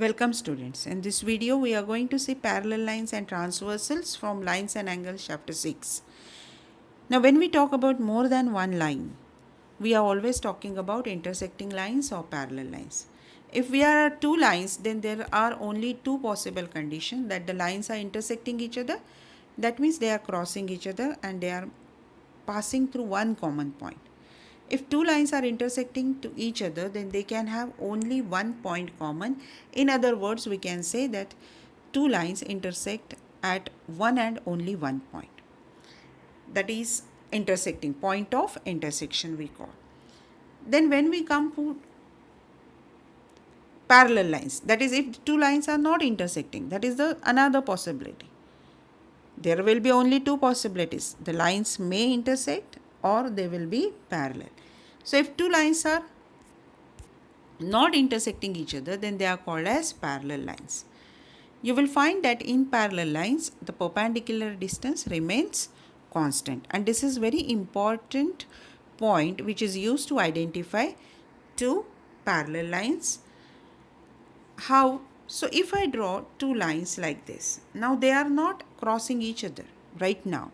Welcome students. In this video we are going to see parallel lines and transversals from Lines and Angles chapter 6. Now when we talk about more than one line, we are always talking about intersecting lines or parallel lines. If we are two lines, then there are only two possible conditions, that the lines are intersecting each other. That means they are crossing each other and they are passing through one common point. If two lines are intersecting to each other, then they can have only one point common. In other words, we can say that two lines intersect at one and only one point. That is intersecting, point of intersection we call. Then when we come to parallel lines, that is if two lines are not intersecting, that is the another possibility. There will be only two possibilities. The lines may intersect or they will be parallel. So if two lines are not intersecting each other, then they are called as parallel lines. You will find that in parallel lines, the perpendicular distance remains constant, and this is very important point which is used to identify two parallel lines. How? So if I draw two lines like this, now they are not crossing each other right now,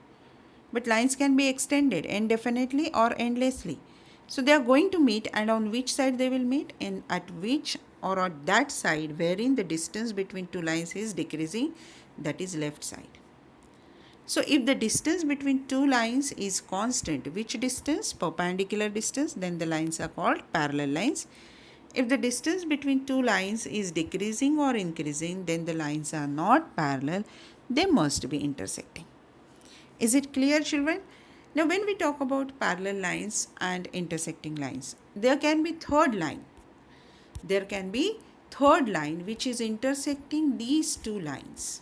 but lines can be extended indefinitely or endlessly. So they are going to meet, and on which side they will meet, and at which or at that side wherein the distance between two lines is decreasing, that is left side. So if the distance between two lines is constant, which distance? Perpendicular distance, then the lines are called parallel lines. If the distance between two lines is decreasing or increasing, then the lines are not parallel, they must be intersecting. Is it clear, children? Now when we talk about parallel lines and intersecting lines, there can be third line. There can be third line which is intersecting these two lines.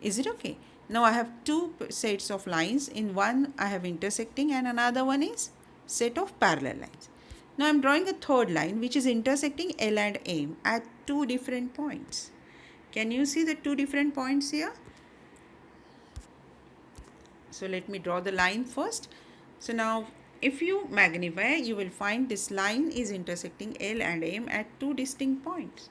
Is it okay? Now I have two sets of lines. In one I have intersecting and another one is set of parallel lines. Now I am drawing a third line which is intersecting L and M at two different points. Can you see the two different points here? So let me draw the line first. So now if you magnify, you will find this line is intersecting L and M at two distinct points.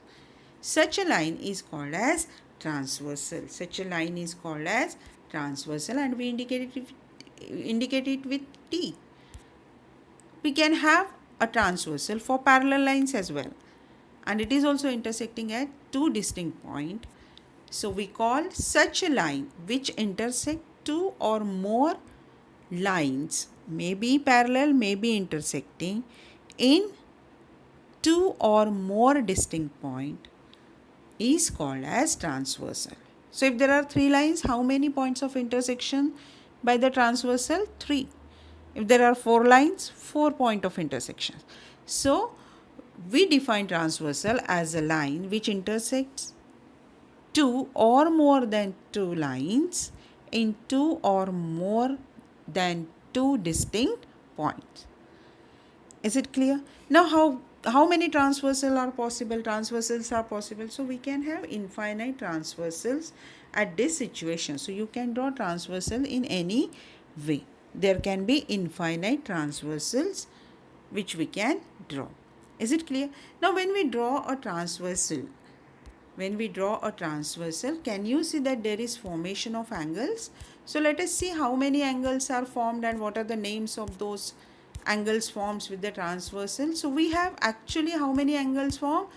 Such a line is called as transversal. Such a line is called as transversal, and we indicate it with T. We can have a transversal for parallel lines as well, and it is also intersecting at two distinct points. So we call such a line which intersect two or more lines, may be parallel, may be intersecting in two or more distinct points, is called as transversal. So if there are three lines, how many points of intersection by the transversal? 3. If there are 4 lines, 4 points of intersection. So we define transversal as a line which intersects two or more than two lines in two or more than two distinct points. Is it clear? Now how many transversals are possible? Transversals are possible. So we can have infinite transversals at this situation. So you can draw transversal in any way. There can be infinite transversals which we can draw. Is it clear? Now when we draw a transversal, can you see that there is formation of angles? So let us see how many angles are formed and what are the names of those angles formed with the transversal. So we have actually how many angles formed?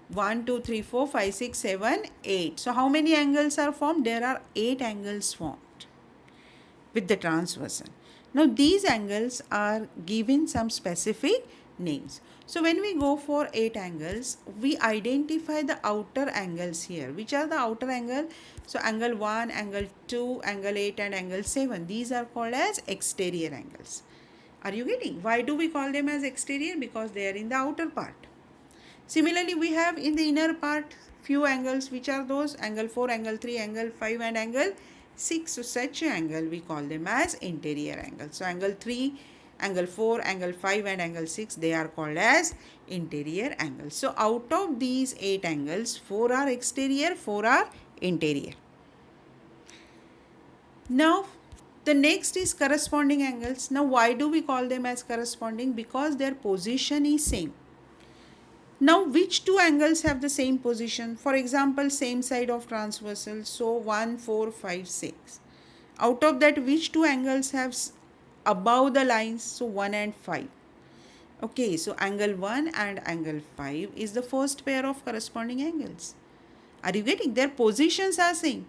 1, 2, 3, 4, 5, 6, 7, 8. So how many angles are formed? There are 8 angles formed with the transversal. Now these angles are given some specific names. So when we go for 8 angles, we identify the outer angles here. Which are the outer angle? So angle 1, angle 2, angle 8 and angle 7. These are called as exterior angles. Are you getting? Why do we call them as exterior? Because they are in the outer part. Similarly, we have in the inner part few angles. Which are those? Angle 4, angle 3, angle 5 and angle 6. So such angle we call them as interior angles. So angle 3, angle 4, angle 5 and angle 6, they are called as interior angles. So out of these 8 angles, 4 are exterior, 4 are interior. Now the next is corresponding angles. Now why do we call them as corresponding? Because their position is same. Now, which two angles have the same position? For example, same side of transversal. So, 1, 4, 5, 6. Out of that, which two angles have above the lines? So, 1 and 5. Okay, so angle 1 and angle 5 is the first pair of corresponding angles. Are you getting? Their positions are same.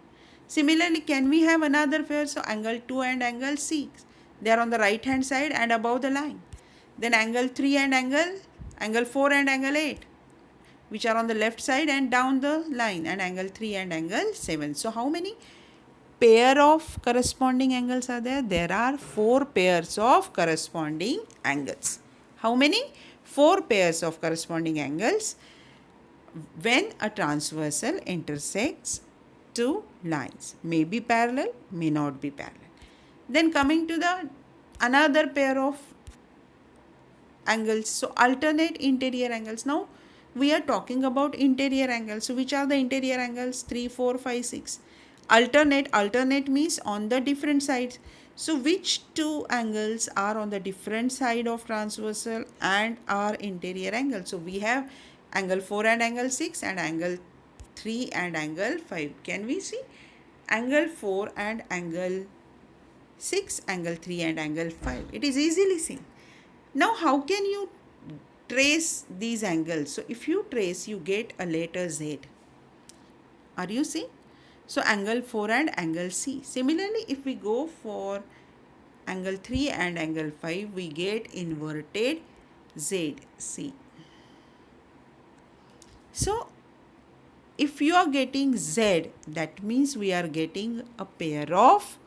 Similarly, can we have another pair? So, angle 2 and angle 6. They are on the right hand side and above the line. Then angle 3 and angle 4 and angle 8, which are on the left side and down the line, and angle 3 and angle 7. So, how many pair of corresponding angles are there? There are 4 pairs of corresponding angles. How many? 4 pairs of corresponding angles when a transversal intersects two lines. May be parallel, may not be parallel. Then coming to the another pair of angles. So, alternate interior angles. Now, we are talking about interior angles. So, which are the interior angles? 3, 4, 5, 6. Alternate means on the different sides. So, which two angles are on the different side of transversal and are interior angles? So, we have angle 4 and angle 6 and angle 3 and angle 5. Can we see? Angle 4 and angle 6, angle 3 and angle 5. It is easily seen. Now, how can you trace these angles? So, if you trace, you get a letter Z. Are you seeing? So, angle 4 and angle C. Similarly, if we go for angle 3 and angle 5, we get inverted ZC. So, if you are getting Z, that means we are getting a pair of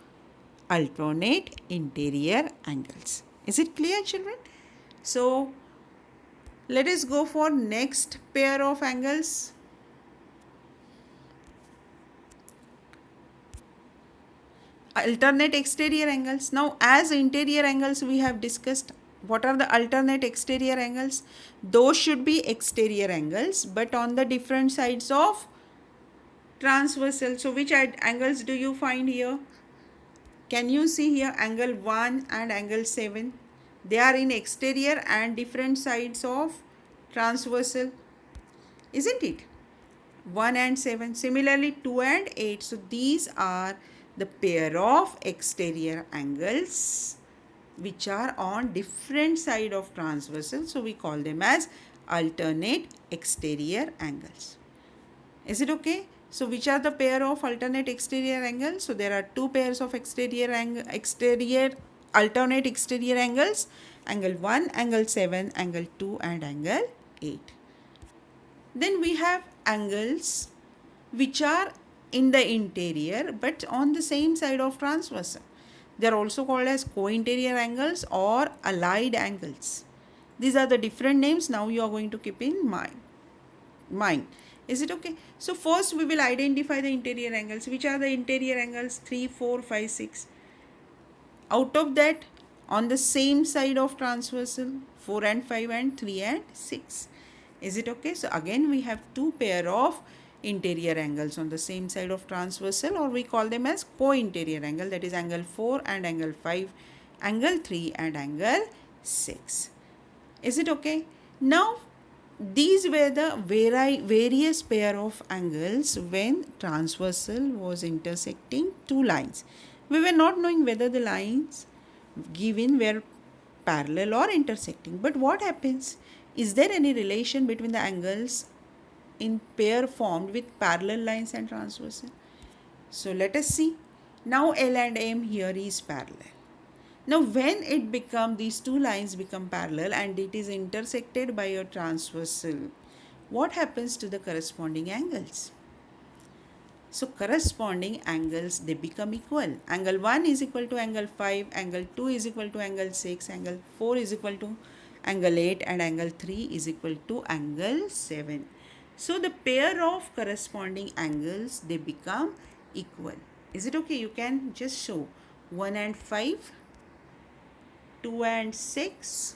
alternate interior angles. Is it clear, children? So, let us go for next pair of angles. Alternate exterior angles. Now, as interior angles we have discussed, what are the alternate exterior angles? Those should be exterior angles, but on the different sides of transversal. So, which angles do you find here? Can you see here angle 1 and angle 7? They are in exterior and different sides of transversal, isn't it? 1 and 7. Similarly, 2 and 8. So, these are the pair of exterior angles which are on different side of transversal. So, we call them as alternate exterior angles. Is it okay? So, which are the pair of alternate exterior angles? So, there are 2 pairs of alternate exterior angles, angle 1, angle 7, angle 2 and angle 8. Then we have angles which are in the interior but on the same side of transversal. They are also called as co-interior angles or allied angles. These are the different names now you are going to keep in mind. Is it okay? So, first we will identify the interior angles. Which are the interior angles? 3, 4, 5, 6. Out of that, on the same side of transversal, 4 and 5 and 3 and 6. Is it okay? So, again we have 2 pair of interior angles on the same side of transversal, or we call them as co-interior angle, that is angle 4 and angle 5, angle 3 and angle 6. Is it okay? Now, these were the various pair of angles when transversal was intersecting two lines. We were not knowing whether the lines given were parallel or intersecting. But what happens? Is there any relation between the angles in pair formed with parallel lines and transversal? So, let us see. Now, L and M here is parallel. Now, when these two lines become parallel and it is intersected by a transversal, what happens to the corresponding angles? So, corresponding angles, they become equal. Angle 1 is equal to angle 5, angle 2 is equal to angle 6, angle 4 is equal to angle 8 and angle 3 is equal to angle 7. So, the pair of corresponding angles, they become equal. Is it okay? You can just show 1 and 5, 2 and 6,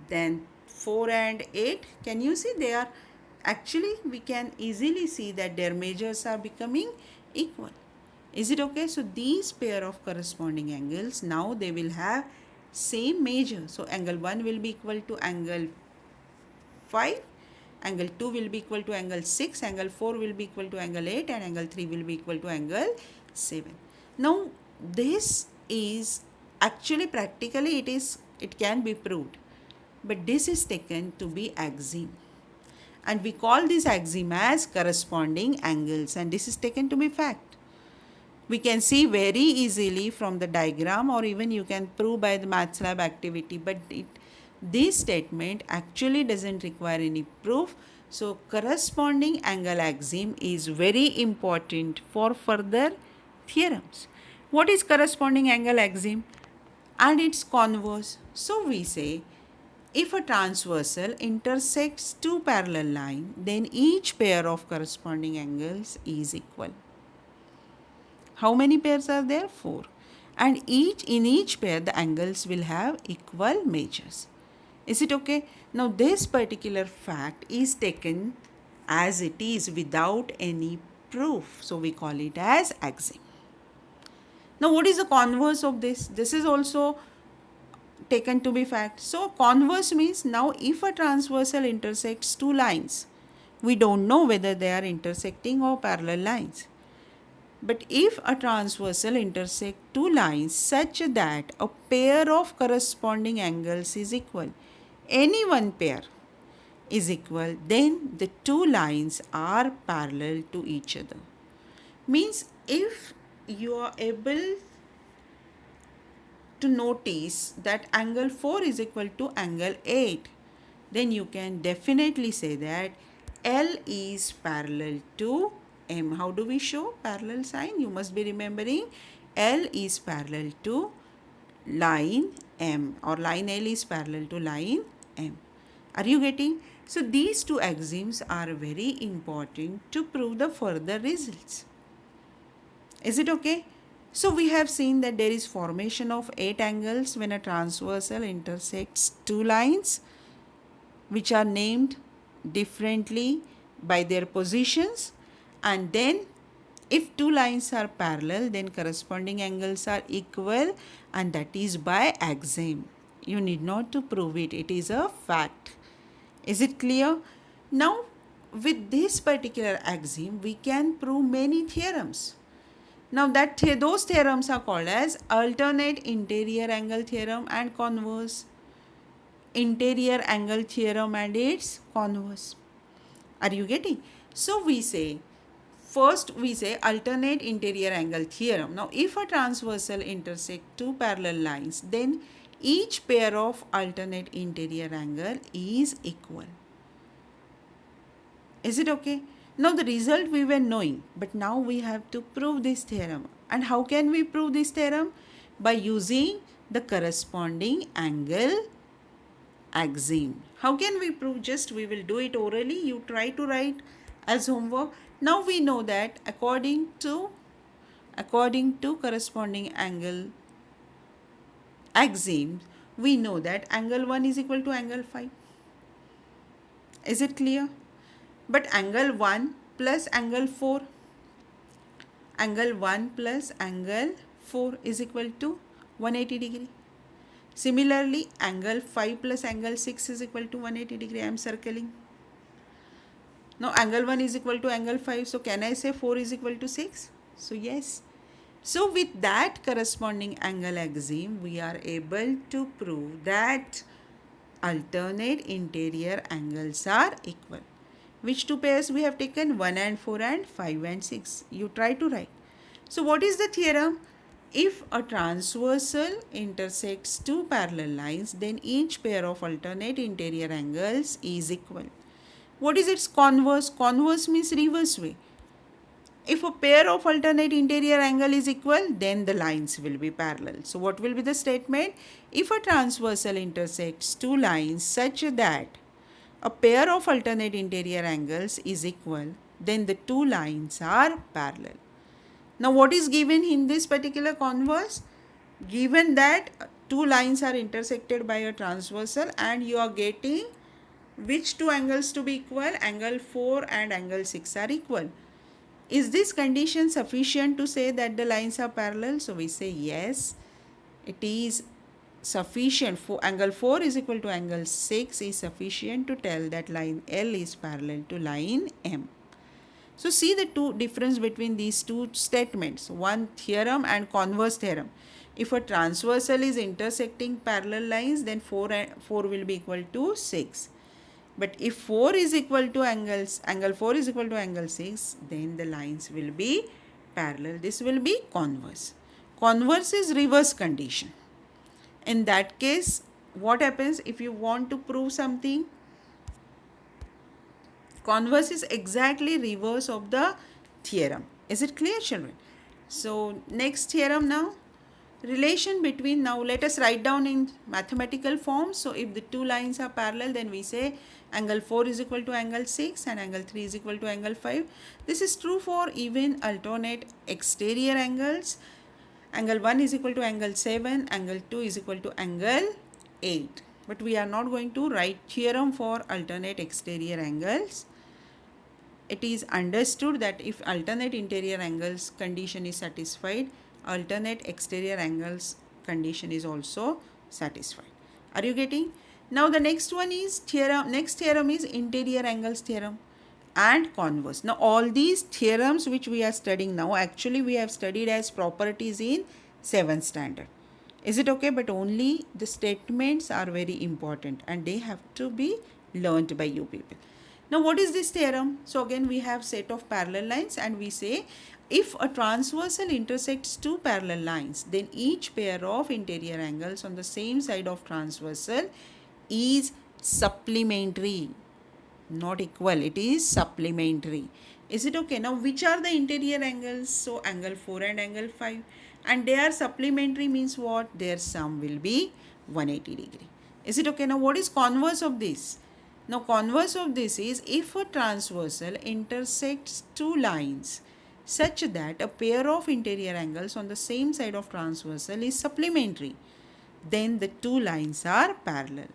then 4 and 8. Can you see they are actually, we can easily see that their measures are becoming equal. Is it okay? So, these pair of corresponding angles, now they will have same measure. So, angle 1 will be equal to angle 5 Angle 2 will be equal to angle 6, angle 4 will be equal to angle 8, and angle 3 will be equal to angle 7. Now, this is actually practically it can be proved, but this is taken to be axiom. And we call this axiom as corresponding angles, and this is taken to be fact. We can see very easily from the diagram, or even you can prove by the maths lab activity, but this statement actually doesn't require any proof. So corresponding angle axiom is very important for further theorems. What is corresponding angle axiom? And its converse. So we say, if a transversal intersects two parallel lines, then each pair of corresponding angles is equal. How many pairs are there? 4. And in each pair, the angles will have equal measures. Is it okay? Now, this particular fact is taken as it is without any proof. So, we call it as axiom. Now, what is the converse of this? This is also taken to be fact. So, converse means now if a transversal intersects two lines, we don't know whether they are intersecting or parallel lines. But if a transversal intersects two lines such that a pair of corresponding angles is equal, any one pair is equal, then the two lines are parallel to each other. Means if you are able to notice that angle 4 is equal to angle 8, then you can definitely say that L is parallel to M. How do we show parallel sign? You must be remembering L is parallel to line M, or line L is parallel to line M. Are you getting? So these two axioms are very important to prove the further results. Is it okay? So we have seen that there is formation of 8 angles when a transversal intersects two lines which are named differently by their positions, and then if two lines are parallel, then corresponding angles are equal, and that is by axiom. You need not to prove it. It is a fact. Is it clear? Now, with this particular axiom, we can prove many theorems. Now, those theorems are called as alternate interior angle theorem and converse interior angle theorem and its converse. Are you getting? So, first we say alternate interior angle theorem. Now, if a transversal intersect two parallel lines, then each pair of alternate interior angle is equal. Is it okay? Now, the result we were knowing, but now we have to prove this theorem. And how can we prove this theorem? By using the corresponding angle axiom. How can we prove? Just we will do it orally. You try to write as homework. Now we know that according to corresponding angle axiom, we know that angle 1 is equal to angle 5. Is it clear? But angle 1 plus angle 4, angle 1 plus angle 4 is equal to 180 degree. Similarly, angle 5 plus angle 6 is equal to 180 degree. I am circling. Now, angle 1 is equal to angle 5. So, can I say 4 is equal to 6? So, yes. So, with that corresponding angle axiom, we are able to prove that alternate interior angles are equal. Which two pairs we have taken? 1 and 4 and 5 and 6. You try to write. So, what is the theorem? If a transversal intersects two parallel lines, then each pair of alternate interior angles is equal. What is its converse? Converse means reverse way. If a pair of alternate interior angle is equal, then the lines will be parallel. So, what will be the statement? If a transversal intersects two lines such that a pair of alternate interior angles is equal, then the two lines are parallel. Now, what is given in this particular converse? Given that two lines are intersected by a transversal and you are getting which two angles to be equal? Angle 4 and angle 6 are equal. Is this condition sufficient to say that the lines are parallel? So, we say yes, it is sufficient for angle 4 is equal to angle 6 is sufficient to tell that line L is parallel to line M. So see the two difference between these two statements, one theorem and converse theorem. If a transversal is intersecting parallel lines, then 4 will be equal to 6. But if 4 is equal to angle 4 is equal to angle 6, then the lines will be parallel. This will be converse. Converse is reverse condition. In that case, what happens if you want to prove something? Converse is exactly reverse of the theorem. Is it clear, children? So next theorem now. Relation between, now let us write down in mathematical form. So if the two lines are parallel, then we say angle 4 is equal to angle 6 and angle 3 is equal to angle 5. This is true for even alternate exterior angles. Angle 1 is equal to angle 7, angle 2 is equal to angle 8. But we are not going to write theorem for alternate exterior angles. It is understood that if alternate interior angles condition is satisfied, alternate exterior angles condition is also satisfied. Are you getting? Now the next one is theorem. Next theorem is interior angles theorem and converse. Now all these theorems which we are studying now, actually we have studied as properties in 7th standard. Is it okay? But only the statements are very important and they have to be learnt by you people. Now what is this theorem? So again we have set of parallel lines and we say if a transversal intersects two parallel lines, then each pair of interior angles on the same side of transversal is supplementary, not equal, it is supplementary. Is it okay? Now which are the interior angles? So angle 4 and angle 5, and they are supplementary means what? Their sum will be 180 degree. Is it okay? Now what is converse of this? Now converse of this is if a transversal intersects two lines such that a pair of interior angles on the same side of transversal is supplementary, then the two lines are parallel.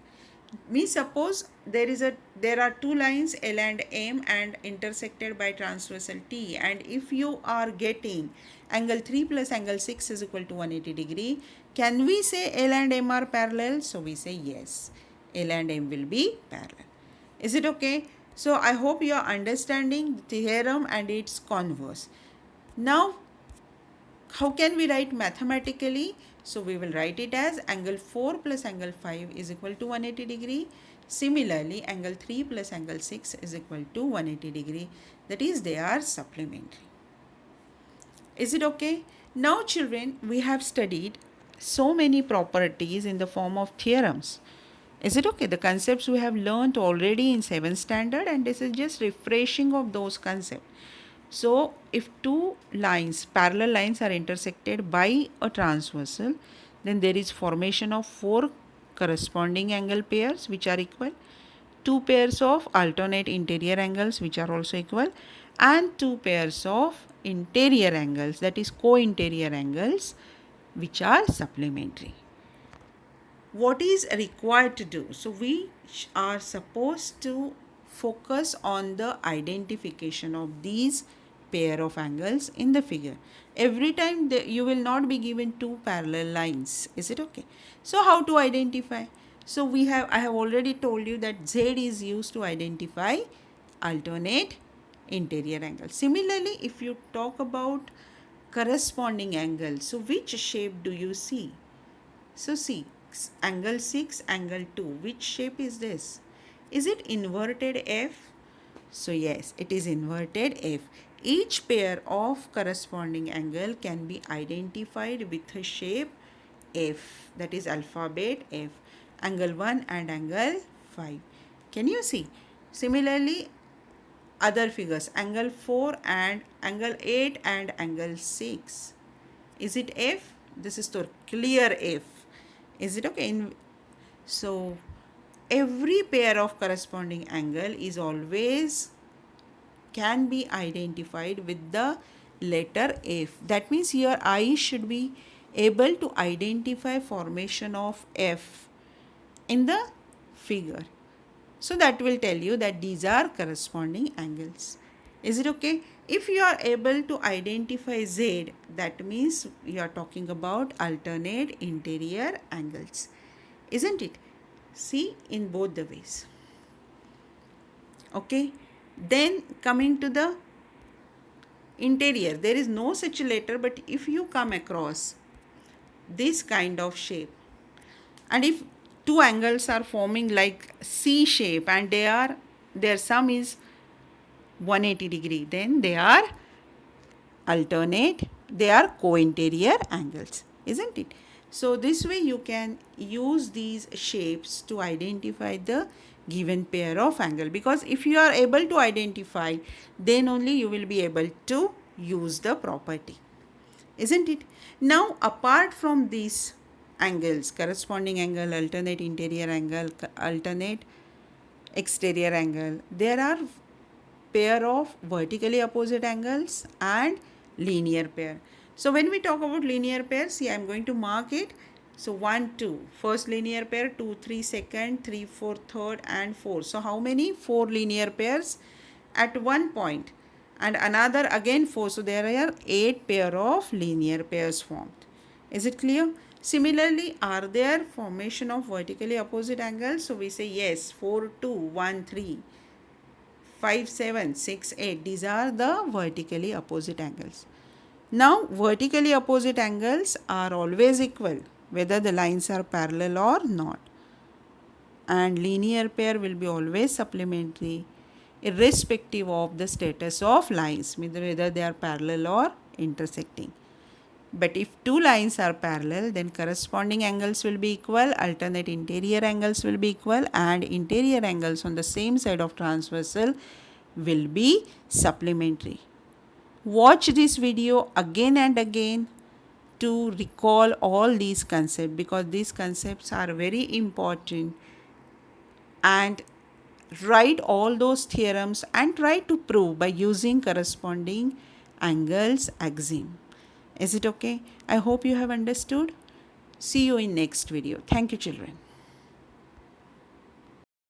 Means suppose there are two lines L and M and intersected by transversal T, and if you are getting angle 3 plus angle 6 is equal to 180 degree, can we say L and M are parallel? So we say yes, L and M will be parallel. Is it okay? So I hope you are understanding the theorem and its converse. Now how can we write mathematically? So we will write it as angle 4 plus angle 5 is equal to 180 degree. Similarly, angle 3 plus angle 6 is equal to 180 degree. That is, they are supplementary. Is it okay? Now children, we have studied so many properties in the form of theorems. Is it okay? The concepts we have learnt already in 7th standard, and this is just refreshing of those concepts. So if two lines, parallel lines are intersected by a transversal, then there is formation of 4 corresponding angle pairs which are equal, 2 pairs of alternate interior angles which are also equal, and 2 pairs of interior angles, that is co-interior angles, which are supplementary. What is required to do? So we are supposed to focus on the identification of these pair of angles in the figure. Every time you will not be given two parallel lines. Is it okay? So how to identify? So I have already told you that Z is used to identify alternate interior angles. Similarly, if you talk about corresponding angles, so which shape do you see? So see, angle 6, angle 2, which shape is this? Is it inverted F? So yes, it is inverted F. Each pair of corresponding angle can be identified with a shape F, that is alphabet F, angle 1 and angle 5. Can you see? Similarly, other figures, angle 4 and angle 8 and angle 6. Is it F? This is the clear F. Is it okay? So every pair of corresponding angle is always can be identified with the letter F. That means your eye should be able to identify formation of F in the figure. So that will tell you that these are corresponding angles. Is it okay? If you are able to identify Z, that means you are talking about alternate interior angles. isn't it? See, in both the ways. Okay, then coming to the interior, there is no such a letter, but if you come across this kind of shape, and if two angles are forming like C shape and their sum is 180 degree, then they are alternate, they are co-interior angles, isn't it? So this way you can use these shapes to identify the given pair of angle, because if you are able to identify, then only you will be able to use the property, isn't it? Now apart from these angles, corresponding angle, alternate interior angle, alternate exterior angle, there are pair of vertically opposite angles and linear pair. So when we talk about linear pair, see, I am going to mark it. So 1, 2, first linear pair, 2, 3 second, 3, 4 third and 4. So how many? 4 linear pairs at one point, and another again 4. So there are 8 pair of linear pairs formed. Is it clear? Similarly, are there formation of vertically opposite angles? So we say yes, 4, 2, 1, 3. 5, 7, 6, 8. These are the vertically opposite angles. Now, vertically opposite angles are always equal, whether the lines are parallel or not. And linear pair will be always supplementary, irrespective of the status of lines, whether they are parallel or intersecting. But if two lines are parallel, then corresponding angles will be equal, alternate interior angles will be equal, and interior angles on the same side of transversal will be supplementary. Watch this video again and again to recall all these concepts, because these concepts are very important, and write all those theorems and try to prove by using corresponding angles axiom. Is it okay? I hope you have understood. See you in next video. Thank you, children.